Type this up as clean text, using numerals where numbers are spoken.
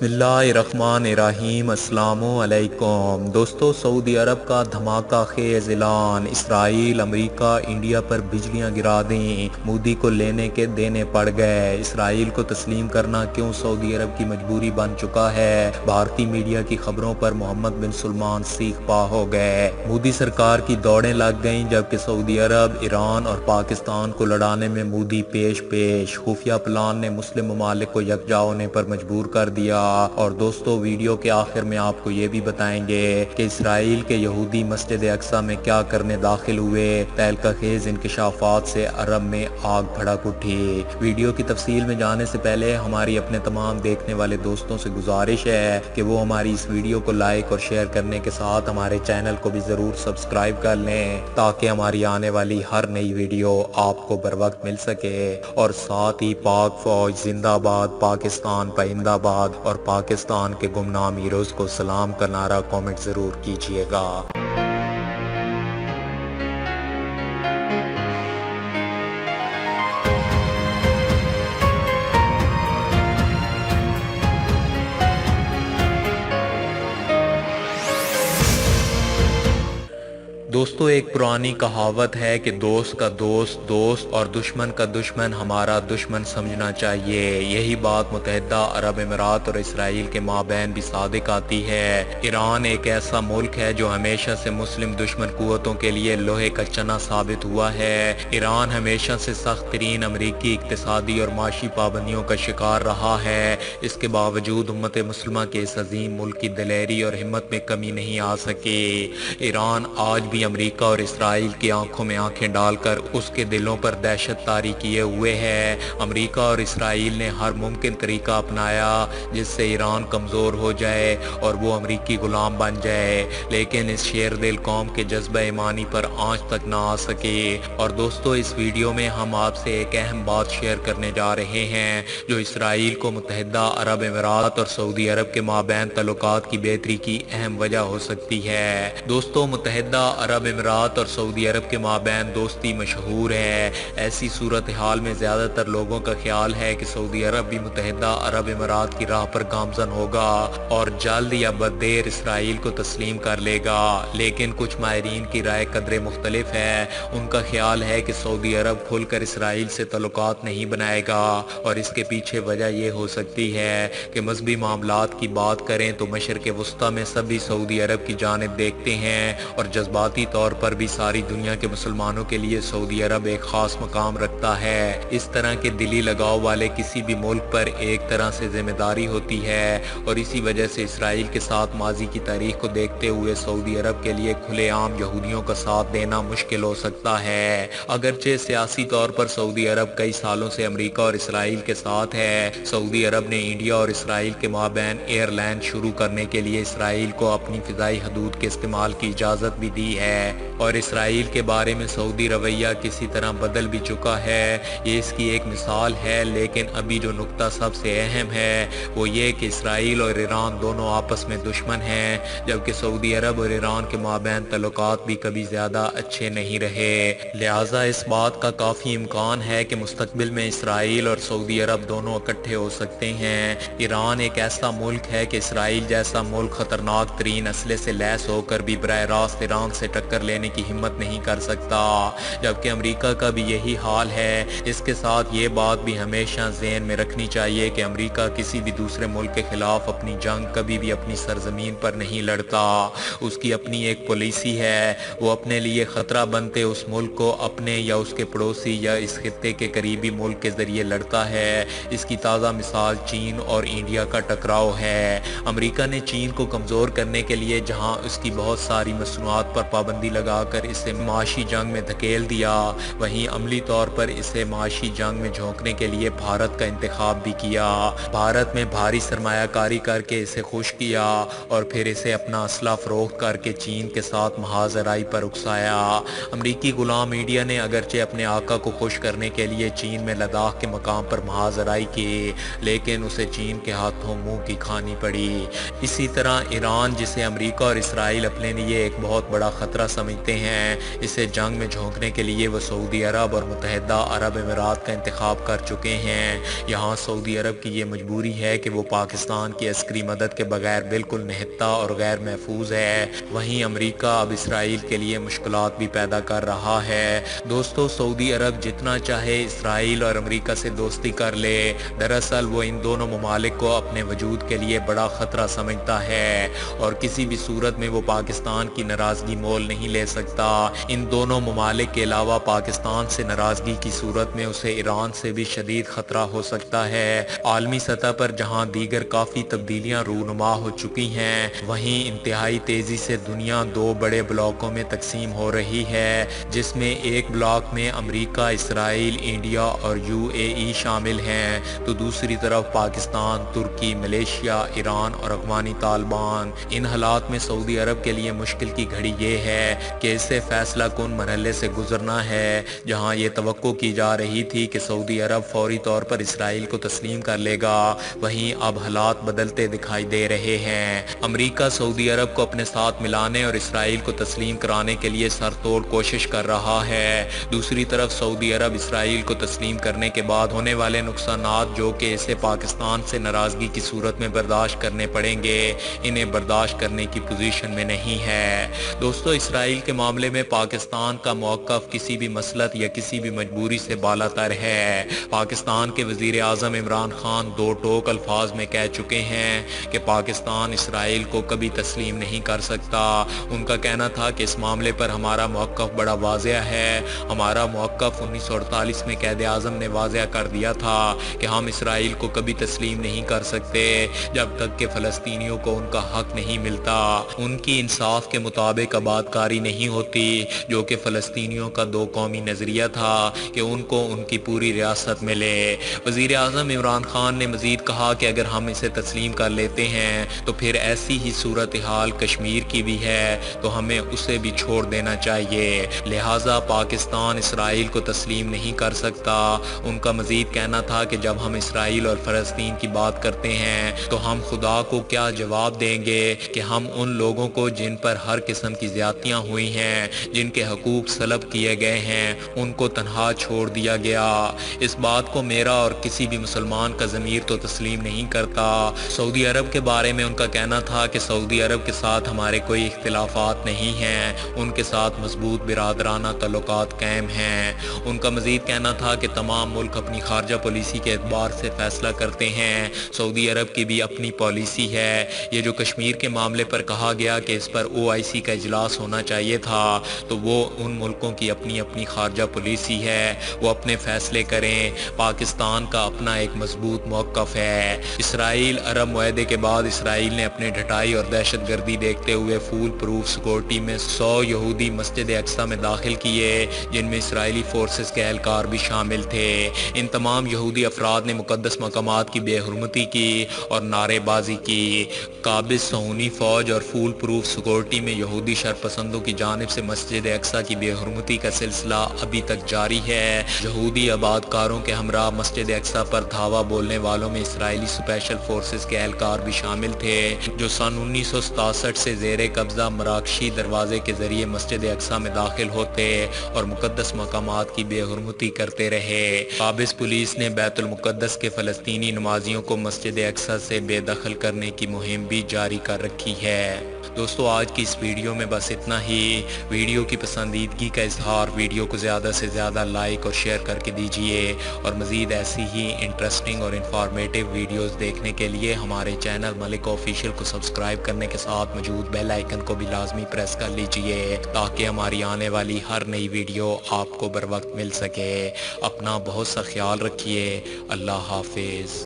बिस्मिल्लाहिर्रहमानिर्रहीम। अस्सलामु अलैकुम दोस्तों, सऊदी अरब का धमाका खेज ऐलान। इसराइल, अमेरिका, इंडिया पर बिजलियां गिरा दें। मोदी को लेने के देने पड़ गए। इसराइल को तस्लीम करना क्यों सऊदी अरब की मजबूरी बन चुका है। भारतीय मीडिया की खबरों पर मोहम्मद बिन सलमान सीख पा हो गए। मोदी सरकार की दौड़ें लग गईं, जबकि सऊदी अरब, ईरान और पाकिस्तान को लड़ाने में मोदी पेश पेश। खुफिया प्लान ने मुस्लिम ममालिक को यकजा होने पर मजबूर कर दिया। और दोस्तों, वीडियो के आखिर में आपको ये भी बताएंगे कि इसराइल के यहूदी मस्जिद अक्सा में क्या करने दाखिल हुए। तहलका खेज इंकशाफात से अरब में आग भड़क उठी। वीडियो की तफसील में जाने से पहले हमारी अपने तमाम देखने वाले दोस्तों से गुजारिश है कि वो हमारी इस वीडियो को लाइक और शेयर करने के साथ हमारे चैनल को भी ज़रूर सब्सक्राइब कर लें, ताकि हमारी आने वाली हर नई वीडियो आपको बर वक्त मिल सके। और साथ ही पाक फौज जिंदाबाद, पाकिस्तान पाइंदाबाद और पाकिस्तान के गुमनाम हीरोज़ को सलाम का नारा कमेंट ज़रूर कीजिएगा। दोस्तों, एक पुरानी कहावत है कि दोस्त का दोस्त दोस्त और दुश्मन का दुश्मन हमारा दुश्मन समझना चाहिए। यही बात मुत्तहिदा अरब अमीरात और इसराइल के माबैन भी सादिक आती है। ईरान एक ऐसा मुल्क है जो हमेशा से मुस्लिम दुश्मन कुव्वतों के लिए लोहे का चना साबित हुआ है। ईरान हमेशा से सख्त तरीन अमरीकी इक्तिसादी और माशी पाबंदियों का शिकार रहा है। इसके बावजूद उम्मत मुस्लिमा के इस अजीम मुल्क की दिलेरी और हिम्मत में कमी नहीं आ सकी। ईरान आज भी अमेरिका और इसराइल की आंखों में आंखें डालकर उसके दिलों पर दहशत तारी किए हुए है। अमेरिका और इसराइल ने हर मुमकिन तरीका अपनाया जिससे ईरान कमज़ोर हो जाए और वो अमेरिकी गुलाम बन जाए, लेकिन इस शेर दिल कौम के जज्बा ईमानी पर आंच तक ना आ सके। और दोस्तों, इस वीडियो में हम आपसे एक अहम बात शेयर करने जा रहे हैं जो इसराइल को मुत्तहिदा अरब अमीरात और सऊदी अरब के माबैन तल्लुकात की बेहतरी की अहम वजह हो सकती है। दोस्तों, मुत्तहिदा अरब अमीरात और सऊदी अरब के माबैन दोस्ती मशहूर है। ऐसी सूरत हाल में ज़्यादातर लोगों का ख्याल है कि सऊदी अरब भी मुत्तहिदा अरब अमीरात की राह पर गामजन होगा और जल्द या बदेर इसराइल को तस्लीम कर लेगा। लेकिन कुछ माहिरीन की राय कदरे मुख्तलिफ है। उनका ख्याल है कि सऊदी अरब खुलकर इसराइल से तल्लुकात नहीं बनाएगा और इसके पीछे वजह यह हो सकती है कि मजहबी मामलात की बात करें तो मशरिक़ वस्ता में सभी सऊदी अरब की जानिब देखते हैं और जज्बाती तौर पर भी सारी दुनिया के मुसलमानों के लिए सऊदी अरब एक खास मकाम रखता है। इस तरह के दिली लगाव वाले किसी भी मुल्क पर एक तरह से जिम्मेदारी होती है और इसी वजह से इसराइल के साथ माजी की तारीख को देखते हुए सऊदी अरब के लिए खुलेआम यहूदियों का साथ देना मुश्किल हो सकता है। अगरचे सियासी तौर पर सऊदी अरब कई सालों से अमेरिका और इसराइल के साथ है। सऊदी अरब ने इंडिया और इसराइल के माबैन एयरलाइन शुरू करने के लिए इसराइल को अपनी फिजाई हदूद के इस्तेमाल की इजाज़त भी दी है और इसराइल के बारे में सऊदी रवैया किसी तरह बदल भी चुका है। ये इसकी एक मिसाल है। लेकिन अभी जो नुक्ता सबसे अहम है वो ये कि इसराइल और ईरान दोनों आपस में दुश्मन हैं, जबकि सऊदी अरब और ईरान के माबैन तल्लुकात भी कभी ज़्यादा अच्छे नहीं रहे। लिहाजा इस बात का काफ़ी इम्कान है कि मुस्तकबिल में इसराइल और सऊदी अरब दोनों इकट्ठे हो सकते हैं। ईरान एक ऐसा मुल्क है कि इसराइल जैसा मुल्क ख़तरनाक तरीन असले से लैस होकर भी बराह रास्त ईरान से टक्कर लेने की हिम्मत नहीं कर सकता, जबकि अमेरिका का भी यही हाल है। इसके साथ ये बात भी हमेशा ज़हन में रखनी चाहिए कि अमेरिका किसी भी दूसरे मुल्क के खिलाफ अपनी जंग कभी भी अपनी सरजमीन पर नहीं लड़ता। उसकी अपनी एक पॉलिसी है। वो अपने लिए ख़तरा बनते उस मुल्क को अपने या उसके पड़ोसी या इस खित्ते के करीबी मुल्क के ज़रिए लड़ता है। इसकी ताज़ा मिसाल चीन और इंडिया का टकराव है। अमेरिका ने चीन को कमज़ोर करने के लिए जहाँ उसकी बहुत सारी मसनूआत पर पाबंदी लगाकर इसे माशी जंग में धकेल दिया, वहीं अमली तौर पर इसे माशी जंग में झोंकने के लिए भारत का इंतखाब भी किया। भारत में भारी सरमायाकारी करके इसे खुश किया और फिर इसे अपना असला फरोख्त करके चीन के साथ महाजराई पर उकसाया। अमरीकी गुलाम मीडिया ने अगरचे अपने आका को खुश करने के लिए चीन में लद्दाख के मकाम पर महाजराई की, लेकिन उसे चीन के हाथों मुंह की खानी पड़ी। इसी तरह ईरान, जिसे अमरीका और इसराइल अपने लिए एक बहुत बड़ा खतरा खतरा समझते हैं। इसे जंग में झोंकने के लिए वो सऊदी अरब और मुत्तहिदा अरब अमीरात का इंतखाब कर चुके हैं। यहाँ सऊदी अरब की ये मजबूरी है कि वो पाकिस्तान की अस्करी मदद के बगैर बिल्कुल निहत्ता और गैर महफूज है। वहीं अमेरिका अब इसराइल के लिए मुश्किलात भी पैदा कर रहा है। दोस्तों, सऊदी अरब जितना चाहे इसराइल और अमेरिका से दोस्ती कर ले, दरअसल वो इन दोनों ममालिक को अपने वजूद के लिए बड़ा ख़तरा समझता है और किसी भी सूरत में वो पाकिस्तान की नाराज़गी मोल नहीं ले सकता। इन दोनों ममालिक के अलावा पाकिस्तान से नाराज़गी की सूरत में उसे ईरान से भी शदीद ख़तरा हो सकता है। आलमी सतह पर जहाँ दीगर काफ़ी तब्दीलियाँ रूनुमा हो चुकी हैं, वहीं इंतहाई तेज़ी से दुनिया दो बड़े ब्लॉकों में तकसीम हो रही है, जिसमें एक ब्लॉक में अमेरिका, इसराइल, इंडिया और UAE शामिल हैं, तो दूसरी तरफ पाकिस्तान, तुर्की, मलेशिया, ईरान और अफगानी तालिबान। इन हालात में सऊदी अरब के लिए मुश्किल की घड़ी ये है कि इसे फैसला कुन मरहले से गुजरना है। जहां ये तवक्को की जा रही थी कि सऊदी अरब फौरी तौर पर इसराइल को तस्लीम कर लेगा, वहीं अब हालात बदलते दिखाई दे रहे हैं। अमेरिका सऊदी अरब को अपने साथ मिलाने और इसराइल को तस्लीम कराने के लिए सरतोड़ कोशिश कर रहा है। दूसरी तरफ सऊदी अरब इसराइल को तस्लीम करने के बाद होने वाले नुकसानात, जो कि इसे पाकिस्तान से नाराज़गी की सूरत में बर्दाश्त करने पड़ेंगे, इन्हें बर्दाश्त करने की पोजीशन में नहीं है। दोस्तों, इसराइल के मामले में पाकिस्तान का मौक़िफ़ किसी भी मसलत या किसी भी मजबूरी से बालातर है। पाकिस्तान के वज़ीर आज़म इमरान खान दो टोक अल्फाज में कह चुके हैं कि पाकिस्तान इसराइल को कभी तस्लीम नहीं कर सकता। उनका कहना था कि इस मामले पर हमारा मौक़िफ़ बड़ा वाज़ेह है। हमारा मौक़िफ़ 1948 में क़ायद आज़म ने वाज़ेह कर दिया था कि हम इसराइल को कभी तस्लीम नहीं कर सकते जब तक कि फ़लस्तीनियों को उनका हक नहीं मिलता, उनकी इंसाफ के मुताबिक आबादकारी नहीं होती, जो कि फ़लस्तीनियों का दो कौमी नज़रिया था कि उनको उनकी पूरी रियासत मिले। वज़ीर आज़म इमरान खान ने मज़ीद कहा कि अगर हम इसे तस्लीम कर लेते हैं तो फिर ऐसी ही सूरत हाल कश्मीर की भी है, तो हमें उसे भी छोड़ देना चाहिए। लिहाजा पाकिस्तान इसराइल को तस्लीम नहीं कर सकता। उनका मज़ीद कहना था कि जब हम इसराइल और फ़लस्तीन की बात करते हैं तो हम खुदा को क्या जवाब देंगे कि हम उन लोगों को जिन पर हर किस्म की ज़्यादतियाँ हुई हैं, जिनके हकूक़ सलब किए गए हैं, उनको तन्हा छोड़ दिया गया। इस बात को मेरा और किसी भी मुसलमान का ज़मीर तो तस्लीम नहीं करता। सऊदी अरब के बारे में उनका कहना था कि सऊदी अरब के साथ हमारे कोई इख्तिलाफ़ात नहीं हैं, उनके साथ मजबूत बिरादराना तल्लुकात कायम हैं। उनका मज़ीद कहना था कि तमाम मुल्क अपनी खारजा पॉलिसी के एतबार से फ़ैसला करते हैं, सऊदी अरब की भी अपनी पॉलिसी है। ये जो कश्मीर के मामले पर कहा गया कि इस पर OIC का इजलास होना चाहिए था, तो वो उन मुल्कों की अपनी अपनी खारजा पॉलिसी है, वो अपने फ़ैसले करें। पाकिस्तान का अपना एक मजबूत मौक़िफ़ है। इसराइल अरब मुआहदे के बाद इसराइल ने अपने ढटाई और दहशत गर्दी देखते हुए फूल प्रूफ सिक्योरिटी में 100 यहूदी मस्जिद अक्सा में दाखिल किए, जिनमें इसराइली फोर्सेस के एहलकार भी शामिल थे। इन तमाम यहूदी अफराद ने मुक़द्दस मकामात की बेहुरमती की और नारेबाजी की। काबिज़ सहूनी फ़ौज और फूल प्रूफ सिक्योरिटी में यहूदी शरपसंदों की जानिब से मस्जिद अक्सा की बेहुरमती का सिलसिला अभी तक जारी है। यहूदी आबादकारों के हमरा मस्जिद अक्सा पर धावा बोलने वालों में इसराइली स्पेशल फोर्सेस के एहलकार भी शामिल थे, जो सन 1967 से ज़ेरे कब्ज़ा मराकशी दरवाज़े के ज़रिए मस्जिद अक्सा में दाखिल होते और मुक़द्दस मकामात की बेहुरमती करते रहे। काबिज़ पुलिस ने बैतुल मुक़द्दस के फ़लस्तीनी नमाजियों को मस्जिद अक्सा से बेदखल करने की मुहिम भी जारी कर रखी है। दोस्तों, आज की इस वीडियो में बस इतना ही। वीडियो की पसंदीदगी का इजहार, वीडियो को ज़्यादा से ज़्यादा लाइक और शेयर करके दीजिए और मज़ीद ऐसी ही इंटरेस्टिंग और इंफॉर्मेटिव वीडियोस देखने के लिए हमारे चैनल मलिक ऑफिशियल को सब्सक्राइब करने के साथ मौजूद बेल आइकन को भी लाजमी प्रेस कर लीजिए, ताकि हमारी आने वाली हर नई वीडियो आपको बर वक्त मिल सके। अपना बहुत सा ख्याल रखिए। अल्लाह हाफिज़।